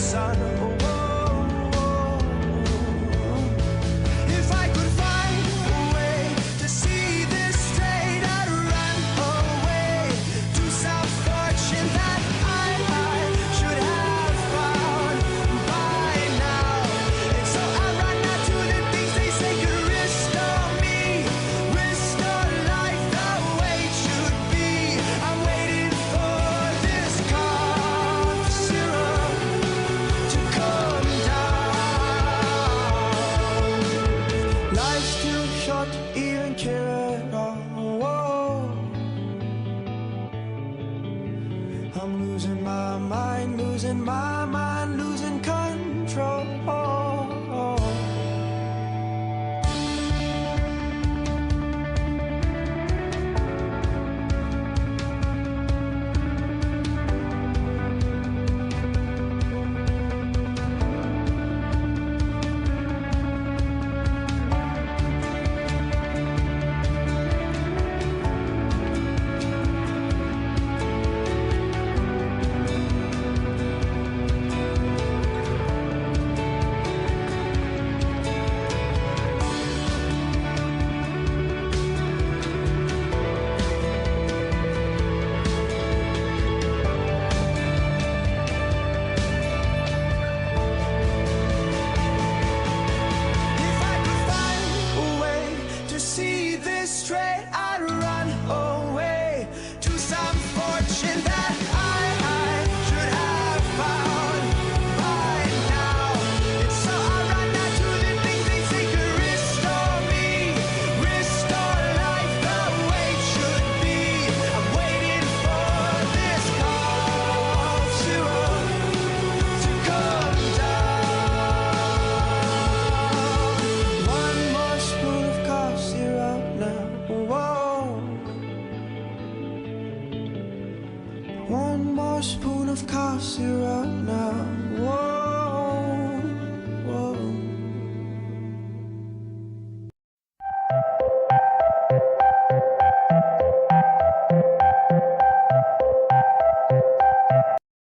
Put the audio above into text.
sun. If I could find a way to see this straight, I'd run away to some fortune that I should have found by now. And so I run out to the things they say could restore me, restore life the way it should be. I'm waiting for this cough syrup to come down. Life's too short to even care at all. I'm losing my mind, losing my mind.